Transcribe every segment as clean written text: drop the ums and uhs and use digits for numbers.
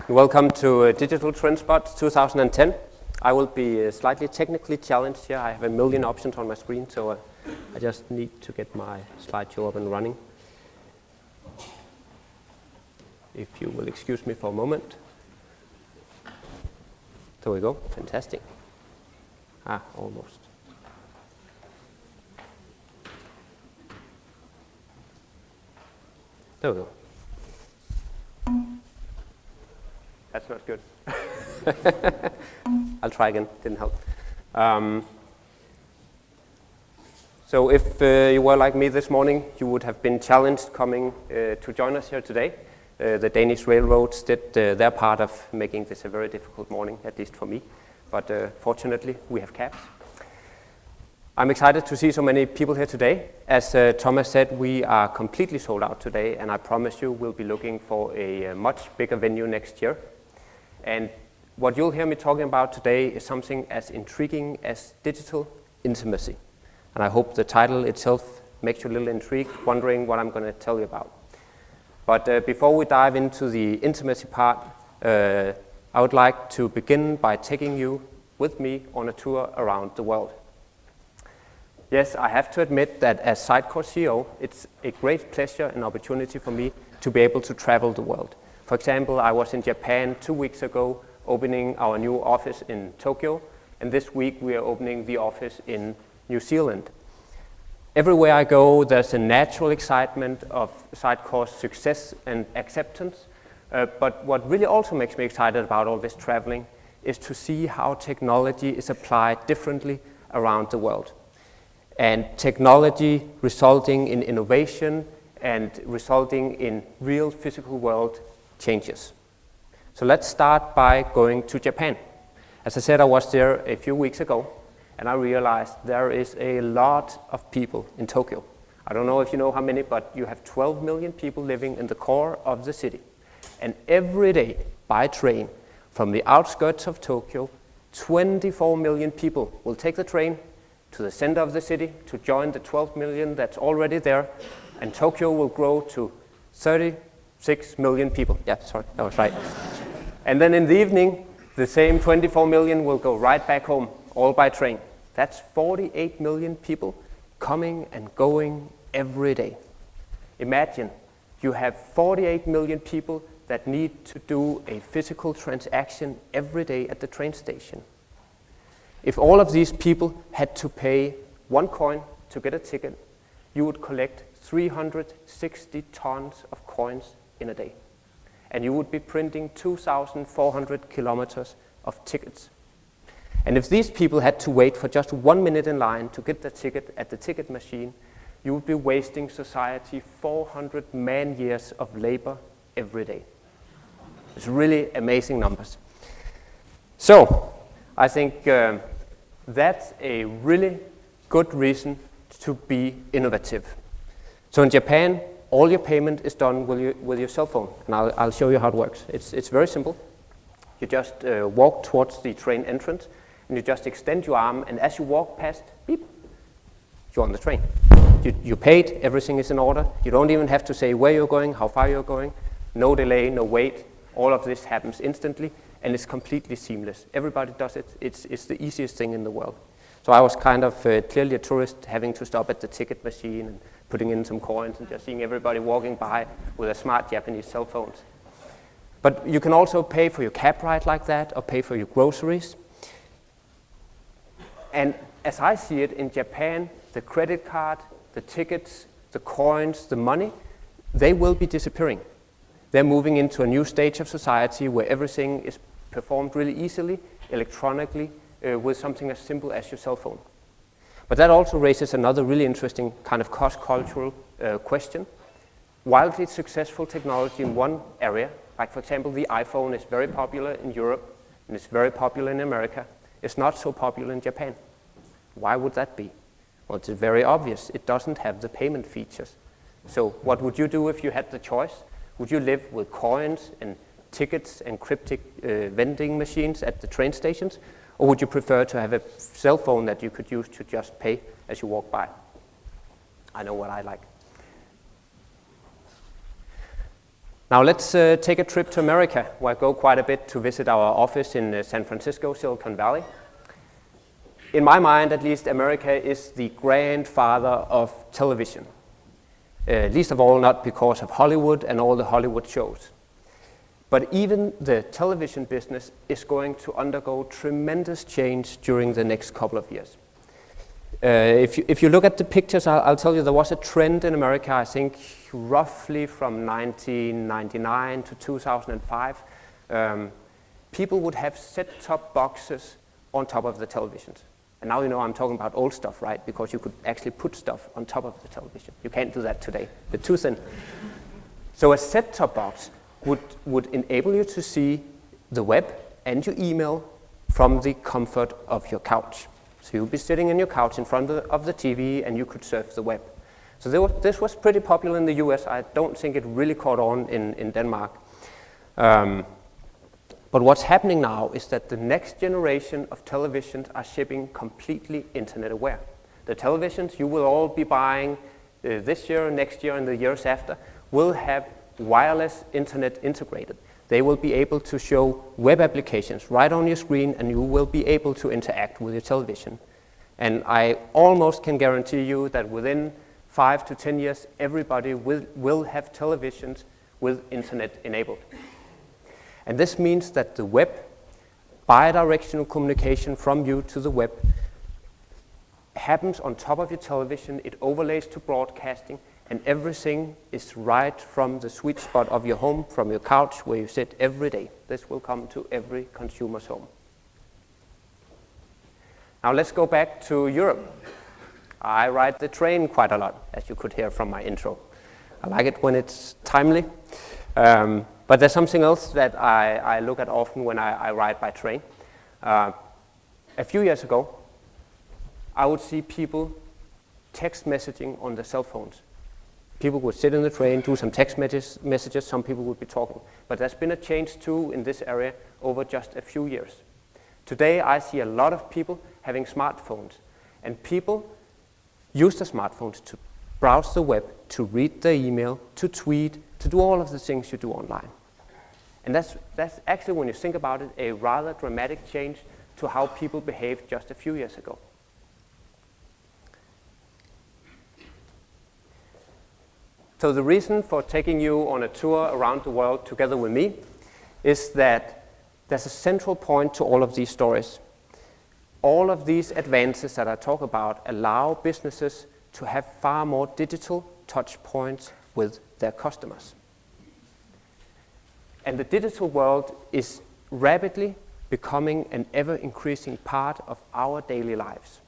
Welcome to Digital TrendSpot 2010. I will be slightly technically challenged here. I have a million options on my screen, so I just need to get my slideshow up and running. If you will excuse me for a moment. There we go. Fantastic. Almost. There we go. That's not good. I'll try again. Didn't help. So if you were like me this morning, you would have been challenged coming to join us here today. The Danish railroads did their part of making this a very difficult morning, at least for me. But fortunately, we have cabs. I'm excited to see so many people here today. As Thomas said, we are completely sold out today, and I promise you we'll be looking for a much bigger venue next year. And what you'll hear me talking about today is something as intriguing as digital intimacy. And I hope the title itself makes you a little intrigued, wondering what I'm going to tell you about. But before we dive into the intimacy part, I would like to begin by taking you with me on a tour around the world. Yes, I have to admit that as Sitecore CEO, it's a great pleasure and opportunity for me to be able to travel the world. For example, I was in Japan 2 weeks ago, opening our new office in Tokyo, and this week we are opening the office in New Zealand. Everywhere I go, there's a natural excitement of Sitecore's success and acceptance, but what really also makes me excited about all this traveling is to see how technology is applied differently around the world. And technology resulting in innovation and resulting in real physical world changes. So let's start by going to Japan. As I said, I was there a few weeks ago, and I realized there is a lot of people in Tokyo. I don't know if you know how many, but you have 12 million people living in the core of the city. And every day, by train, from the outskirts of Tokyo, 24 million people will take the train to the center of the city to join the 12 million that's already there, and Tokyo will grow to 36 million people. Yeah, sorry, that was right. And then in the evening, the same 24 million will go right back home, all by train. That's 48 million people coming and going every day. Imagine you have 48 million people that need to do a physical transaction every day at the train station. If all of these people had to pay 1 coin to get a ticket, you would collect 360 tons of coins in a day. And you would be printing 2,400 kilometers of tickets. And if these people had to wait for just 1 minute in line to get the ticket at the ticket machine, you would be wasting society 400 man-years of labor every day. It's really amazing numbers. So, I think that's a really good reason to be innovative. So in Japan, all your payment is done with your cell phone, and I'll show you how it works. It's very simple. You just walk towards the train entrance, and you just extend your arm, and as you walk past, beep, you're on the train. You paid, everything is in order. You don't even have to say where you're going, how far you're going. No delay, no wait. All of this happens instantly, and it's completely seamless. Everybody does it. It's the easiest thing in the world. So I was kind of clearly a tourist, having to stop at the ticket machine and putting in some coins and just seeing everybody walking by with their smart Japanese cell phones. But you can also pay for your cab ride like that, or pay for your groceries. And as I see it, in Japan, the credit card, the tickets, the coins, the money, they will be disappearing. They're moving into a new stage of society where everything is performed really easily, electronically, with something as simple as your cell phone. But that also raises another really interesting kind of cross-cultural question. Wildly successful technology in one area, like for example the iPhone is very popular in Europe and it's very popular in America, it's not so popular in Japan. Why would that be? Well, it's very obvious. It doesn't have the payment features. So what would you do if you had the choice? Would you live with coins and tickets and cryptic vending machines at the train stations? Or would you prefer to have a cell phone that you could use to just pay as you walk by? I know what I like. Now let's take a trip to America, where I go quite a bit to visit our office in San Francisco, Silicon Valley. In my mind, at least, America is the grandfather of television. Least of all, not because of Hollywood and all the Hollywood shows. But even the television business is going to undergo tremendous change during the next couple of years. If you look at the pictures, I'll tell you there was a trend in America, I think roughly from 1999 to 2005. People would have set-top boxes on top of the televisions. And now you know I'm talking about old stuff, right? Because you could actually put stuff on top of the television. You can't do that today, they're too thin. So a set-top box would enable you to see the web and your email from the comfort of your couch. So you'll be sitting on your couch in front of the TV and you could surf the web. So this was pretty popular in the US. I don't think it really caught on in Denmark. But what's happening now is that the next generation of televisions are shipping completely internet aware. The televisions you will all be buying this year, next year, and the years after will have wireless internet integrated. They will be able to show web applications right on your screen, and you will be able to interact with your television. And I almost can guarantee you that within 5 to 10 years, everybody will have televisions with internet enabled. And this means that the web, bidirectional communication from you to the web, happens on top of your television, it overlays to broadcasting, and everything is right from the sweet spot of your home, from your couch where you sit every day. This will come to every consumer's home. Now let's go back to Europe. I ride the train quite a lot, as you could hear from my intro. I like it when it's timely. But there's something else that I look at often when I ride by train. A few years ago, I would see people text messaging on their cell phones. People would sit in the train, do some text messages, some people would be talking. But there's been a change too in this area over just a few years. Today I see a lot of people having smartphones, and people use the smartphones to browse the web, to read their email, to tweet, to do all of the things you do online. And that's actually, when you think about it, a rather dramatic change to how people behaved just a few years ago. So the reason for taking you on a tour around the world together with me is that there's a central point to all of these stories. All of these advances that I talk about allow businesses to have far more digital touch points with their customers. And the digital world is rapidly becoming an ever-increasing part of our daily lives.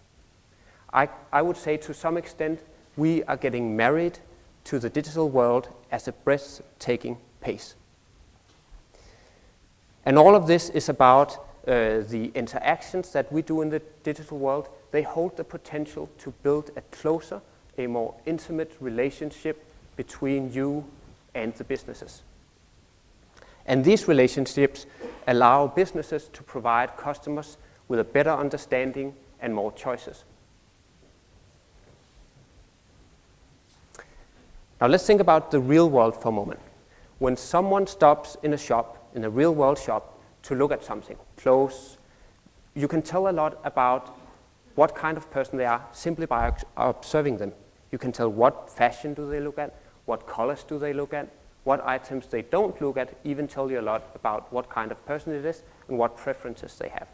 I would say to some extent we are getting married to the digital world at a breathtaking pace. And all of this is about the interactions that we do in the digital world. They hold the potential to build a closer, a more intimate relationship between you and the businesses. And these relationships allow businesses to provide customers with a better understanding and more choices. Now let's think about the real world for a moment. When someone stops in a shop, in a real world shop, to look at something, clothes, you can tell a lot about what kind of person they are simply by observing them. You can tell what fashion do they look at, what colors do they look at, what items they don't look at, even tell you a lot about what kind of person it is and what preferences they have.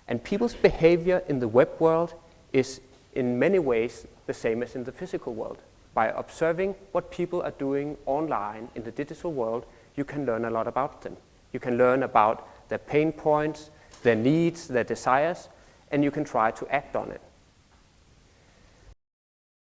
And people's behavior in the web world is in many ways the same as in the physical world. By observing what people are doing online in the digital world, you can learn a lot about them. You can learn about their pain points, their needs, their desires, and you can try to act on it.